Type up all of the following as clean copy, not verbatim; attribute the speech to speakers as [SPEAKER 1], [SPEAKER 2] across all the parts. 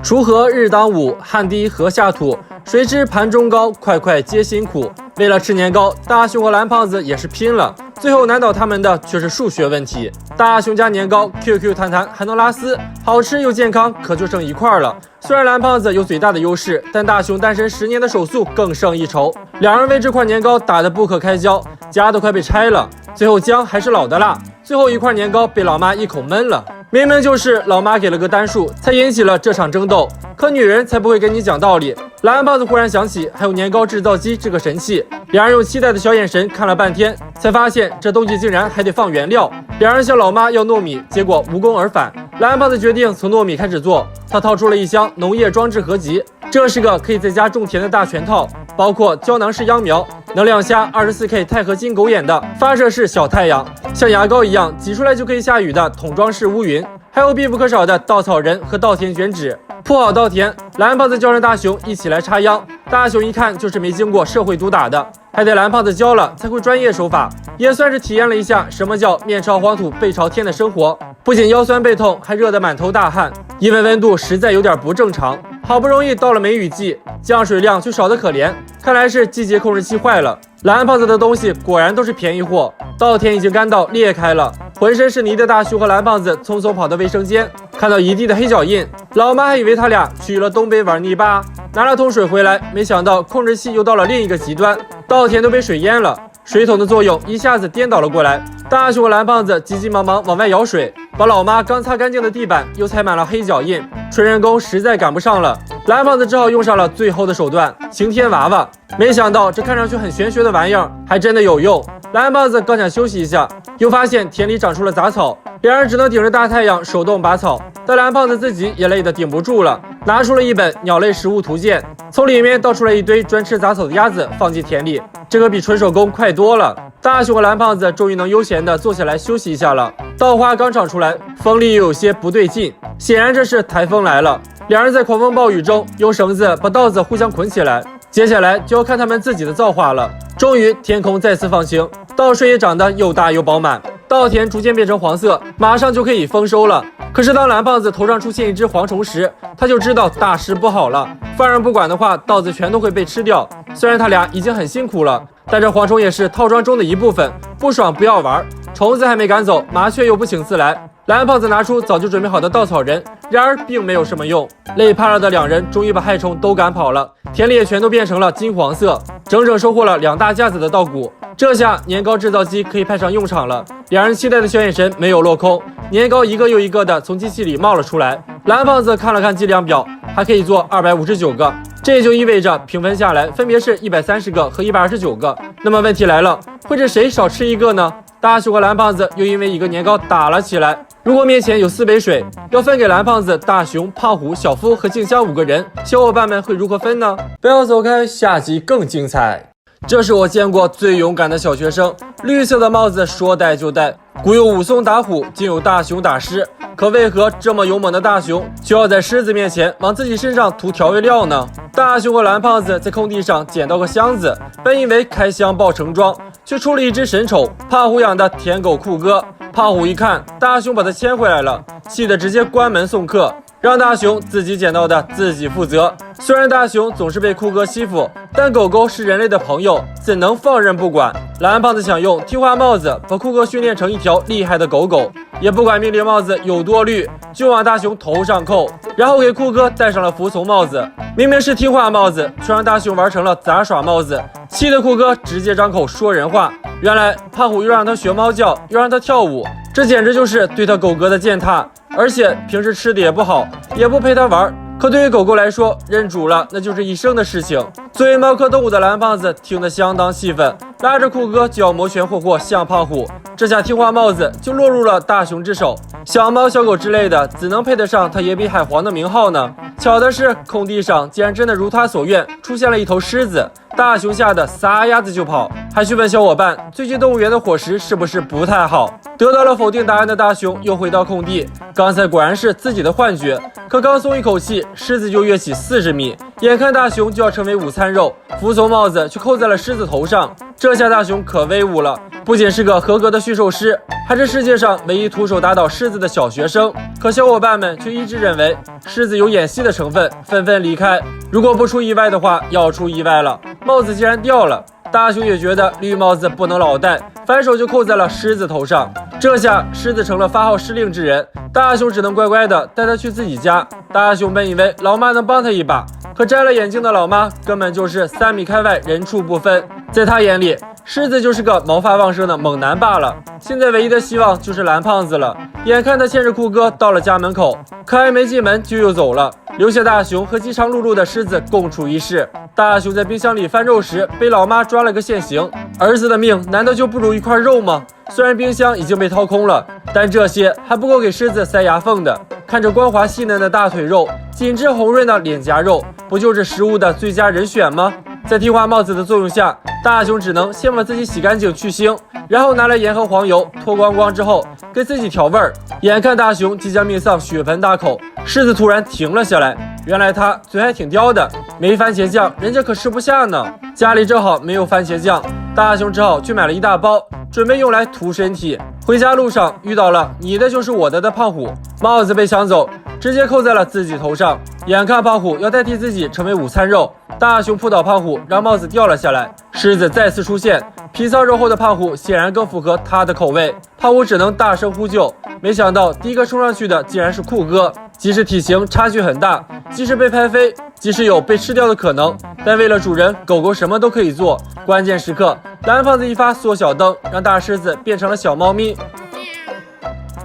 [SPEAKER 1] 锄禾日当午，汗滴禾下土。谁知盘中高，块块皆辛苦。为了吃年糕，大熊和蓝胖子也是拼了。最后难倒他们的却是数学问题。大熊家年糕 QQ 弹弹还能拉丝，好吃又健康，可就剩一块了。虽然蓝胖子有最大的优势，但大熊单身10年的手速更胜一筹。两人为这块年糕打得不可开交，家都快被拆了。最后姜还是老的辣，最后一块年糕被老妈一口闷了。明明就是老妈给了个单数，才引起了这场争斗。可女人才不会跟你讲道理。蓝胖子忽然想起还有年糕制造机这个神器，两人用期待的小眼神看了半天，才发现这东西竟然还得放原料。两人向老妈要糯米，结果无功而返。蓝胖子决定从糯米开始做，他掏出了一箱农业装置合集，这是个可以在家种田的大全套，包括胶囊式秧苗，能量下 24K 钛合金狗眼的发射式小太阳，像牙膏一样挤出来就可以下雨的桶装式乌云，还有必不可少的稻草人和稻田卷纸。铺好稻田，蓝胖子叫上大熊一起来插秧。大熊一看就是没经过社会毒打的，还得蓝胖子教了才会专业手法，也算是体验了一下什么叫面朝黄土背朝天的生活。不仅腰酸背痛，还热得满头大汗，因为温度实在有点不正常。好不容易到了梅雨季，降水量却少得可怜，看来是季节控制器坏了。蓝胖子的东西果然都是便宜货，稻田已经干到裂开了，浑身是泥的大熊和蓝胖子匆匆跑到卫生间，看到一地的黑脚印，老妈还以为他俩去了东北玩泥巴，拿了桶水回来，没想到控制器又到了另一个极端，稻田都被水淹了，水桶的作用一下子颠倒了过来。大熊和蓝胖子急急忙忙往外舀水，把老妈刚擦干净的地板又踩满了黑脚印，纯人工实在赶不上了。蓝胖子只好用上了最后的手段——晴天娃娃。没想到这看上去很玄学的玩意儿还真的有用。蓝胖子刚想休息一下，又发现田里长出了杂草，两人只能顶着大太阳手动拔草。但蓝胖子自己也累得顶不住了，拿出了一本鸟类食物图鉴，从里面倒出来一堆专吃杂草的鸭子放进田里，这可比纯手工快多了。大熊和蓝胖子终于能悠闲地坐下来休息一下了。稻花刚长出来，风力又有些不对劲，显然这是台风来了。两人在狂风暴雨中用绳子把稻子互相捆起来，接下来就要看他们自己的造化了。终于天空再次放晴，稻穗也长得又大又饱满，稻田逐渐变成黄色，马上就可以丰收了。可是当蓝胖子头上出现一只蝗虫时，他就知道大事不好了，放任不管的话，稻子全都会被吃掉。虽然他俩已经很辛苦了，但这蝗虫也是套装中的一部分，不爽不要玩。虫子还没赶走，麻雀又不请自来。蓝胖子拿出早就准备好的稻草人，然而并没有什么用。累趴了的两人终于把害虫都赶跑了，田里也全都变成了金黄色，整整收获了2大架子的稻谷。这下年糕制造机可以派上用场了。两人期待的小眼神没有落空，年糕一个又一个的从机器里冒了出来。蓝胖子看了看计量表，还可以做259个，这也就意味着平分下来分别是130个和129个。那么问题来了，会是谁少吃一个呢？大熊和蓝胖子又因为一个年糕打了起来。如果面前有4杯水，要分给蓝胖子、大熊、胖虎、小夫和静香5个人，小伙伴们会如何分呢？不要走开，下集更精彩。这是我见过最勇敢的小学生，绿色的帽子说戴就戴。古有武松打虎，今有大熊打狮，可为何这么勇猛的大熊就要在狮子面前往自己身上涂调味料呢？大熊和蓝胖子在空地上捡到个箱子，本以为开箱爆成装，却出了一只神丑，胖虎养的舔狗酷哥。胖虎一看大熊把他牵回来了，气得直接关门送客，让大熊自己捡到的自己负责。虽然大熊总是被酷哥欺负，但狗狗是人类的朋友，怎能放任不管？蓝胖子想用听话帽子把酷哥训练成一条厉害的狗狗，也不管命令帽子有多绿，就往大熊头上扣，然后给酷哥戴上了服从帽子。明明是听话帽子，却让大熊玩成了杂耍帽子，气得酷哥直接张口说人话。原来胖虎又让他学猫叫，又让他跳舞，这简直就是对他狗哥的践踏。而且平时吃的也不好，也不陪他玩，可对于狗狗来说，认主了那就是一生的事情。作为猫科动物的蓝胖子听得相当气愤，拉着酷哥就要摩拳霍霍向胖虎。这下听话帽子就落入了大熊之手，小猫小狗之类的怎能配得上他野比海皇的名号呢？巧的是，空地上竟然真的如他所愿出现了一头狮子，大熊吓得撒丫子就跑，还去问小伙伴最近动物园的伙食是不是不太好。得到了否定答案的大熊又回到空地，刚才果然是自己的幻觉，可刚松一口气，狮子就跃起40米，眼看大熊就要成为午餐肉，服从帽子却扣在了狮子头上。这下大熊可威武了，不仅是个合格的驯兽师，还是世界上唯一徒手打倒狮子的小学生。可小伙伴们却一直认为狮子有演戏的成分，纷纷离开。如果不出意外的话，要出意外了，帽子竟然掉了。大熊也觉得绿帽子不能老戴，反手就扣在了狮子头上。这下狮子成了发号施令之人，大熊只能乖乖的带他去自己家。大熊本以为老妈能帮他一把，可摘了眼镜的老妈根本就是3米开外人畜不分。在他眼里，狮子就是个毛发旺盛的猛男罢了。现在唯一的希望就是蓝胖子了。眼看他牵着酷哥到了家门口，可还没进门就又走了，留下大熊和饥肠辘辘的狮子共处一室。大熊在冰箱里翻肉时被老妈抓了个现行，儿子的命难道就不如一块肉吗？虽然冰箱已经被掏空了，但这些还不够给狮子塞牙缝的。看着光滑细嫩的大腿肉，紧致红润的脸颊肉，不就是食物的最佳人选吗？在替换帽子的作用下，大熊只能先把自己洗干净去腥，然后拿来盐和黄油脱光光之后给自己调味儿。眼看大熊即将命丧血盆大口，狮子突然停了下来。原来他嘴还挺刁的，没番茄酱人家可吃不下呢。家里正好没有番茄酱，大熊只好去买了一大包，准备用来涂身体。回家路上遇到了你的就是我的胖虎，帽子被抢走，直接扣在了自己头上。眼看胖虎要代替自己成为午餐肉，大熊扑倒胖虎，让帽子掉了下来。狮子再次出现，皮糙肉厚的胖虎显然更符合他的口味。胖虎只能大声呼救，没想到第一个冲上去的竟然是酷哥。即使体型差距很大，即使被拍飞，即使有被吃掉的可能，但为了主人，狗狗什么都可以做。关键时刻，蓝胖子一发缩小灯，让大狮子变成了小猫咪。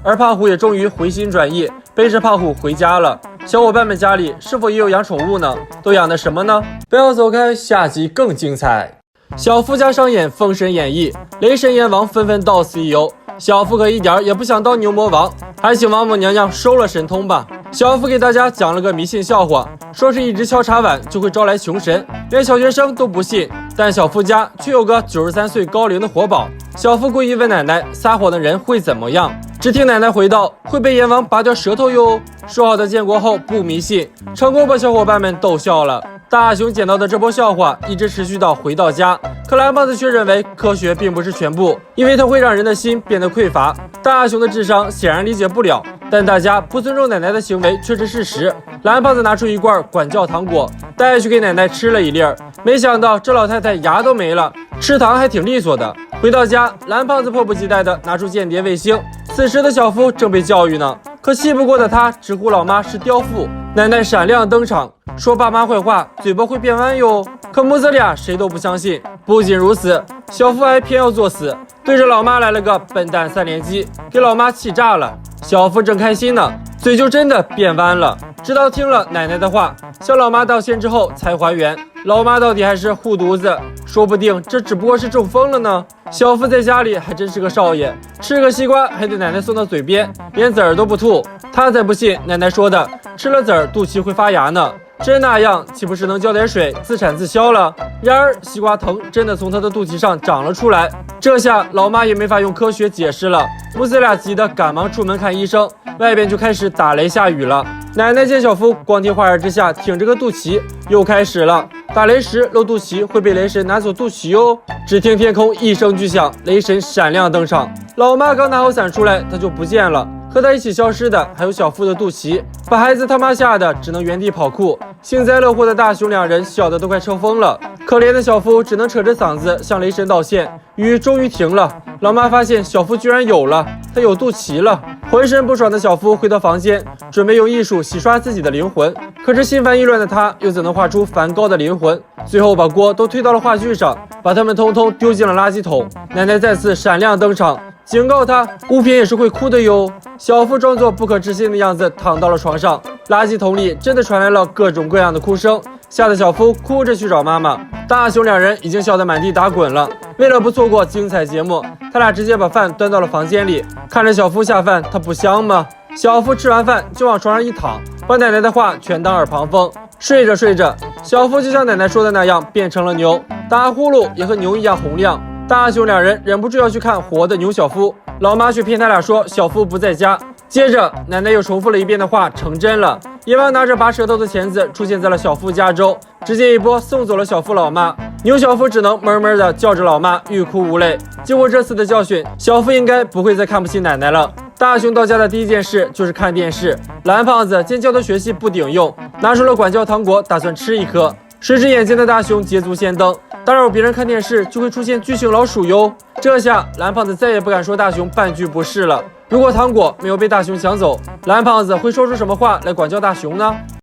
[SPEAKER 1] 而胖虎也终于回心转意，背着胖虎回家了。小伙伴们家里是否也有养宠物呢？都养的什么呢？不要走开，下集更精彩。小夫家上演《封神演义》，雷神阎王纷纷到此一游。小夫可一点也不想当牛魔王，还请王母娘娘收了神通吧。小夫给大家讲了个迷信笑话，说是一直敲茶碗就会招来穷神，连小学生都不信，但小夫家却有个93岁高龄的活宝。小夫故意问奶奶，撒谎的人会怎么样？只听奶奶回道，会被阎王拔掉舌头哟。说好的建国后不迷信，成功把小伙伴们逗笑了。大熊捡到的这波笑话一直持续到回到家，可蓝胖子却认为科学并不是全部，因为它会让人的心变得匮乏。大熊的智商显然理解不了，但大家不尊重奶奶的行为却是事实。蓝胖子拿出一罐管教糖果，带去给奶奶吃了一粒儿，没想到这老太太牙都没了，吃糖还挺利索的。回到家，蓝胖子迫不及待地拿出间谍卫星，此时的小夫正被教育呢，可气不过的他直呼老妈是刁妇。奶奶闪亮登场，说爸妈坏话嘴巴会变弯哟。可母子俩谁都不相信。不仅如此，小夫还偏要作死，对着老妈来了个笨蛋3连击，给老妈气炸了。小夫正开心呢，嘴就真的变弯了。直到听了奶奶的话，向老妈道歉之后才还原。老妈到底还是护犊子，说不定这只不过是中风了呢。小夫在家里还真是个少爷，吃个西瓜还得奶奶送到嘴边，连籽儿都不吐。他才不信奶奶说的吃了籽儿肚脐会发芽呢，真那样岂不是能浇点水自产自销了？然而西瓜藤真的从他的肚脐上长了出来，这下老妈也没法用科学解释了。母子俩急得赶忙出门看医生，外边就开始打雷下雨了。奶奶见小夫光天化日之下挺着个肚脐，又开始了，打雷时露肚脐会被雷神拿走肚脐哦。只听天空一声巨响，雷神闪亮登场，老妈刚拿好伞出来，他就不见了。和他一起消失的还有小夫的肚脐，把孩子他妈吓得只能原地跑酷。幸灾乐祸的大熊两人笑得都快抽风了，可怜的小夫只能扯着嗓子向雷神道歉。雨终于停了，老妈发现小夫居然有了，他有肚脐了。浑身不爽的小夫回到房间，准备用艺术洗刷自己的灵魂，可是心烦意乱的他又怎能画出梵高的灵魂？最后把锅都推到了话剧上，把他们通通丢进了垃圾桶。奶奶再次闪亮登场，警告他物品也是会哭的哟。小夫装作不可置信的样子躺到了床上，垃圾桶里真的传来了各种各样的哭声，吓得小夫哭着去找妈妈。大熊两人已经笑得满地打滚了，为了不错过精彩节目，他俩直接把饭端到了房间里。看着小夫下饭，他不香吗？小夫吃完饭就往床上一躺，把奶奶的话全当耳旁风。睡着睡着，小夫就像奶奶说的那样变成了牛，打呼噜也和牛一样洪亮。大熊两人忍不住要去看活的牛小夫，老妈却骗他俩说小夫不在家。接着奶奶又重复了一遍的话成真了，阎王拿着拔舌头的钳子出现在了小夫家中，直接一波送走了小夫老妈。牛小福只能闷闷的叫着老妈，欲哭无泪。经过这次的教训，小福应该不会再看不起奶奶了。大雄到家的第一件事就是看电视。蓝胖子见教他学习不顶用，拿出了管教糖果，打算吃一颗。谁知眼尖的大雄捷足先登，打扰别人看电视就会出现巨型老鼠哟。这下蓝胖子再也不敢说大雄半句不是了。如果糖果没有被大雄抢走，蓝胖子会说出什么话来管教大雄呢？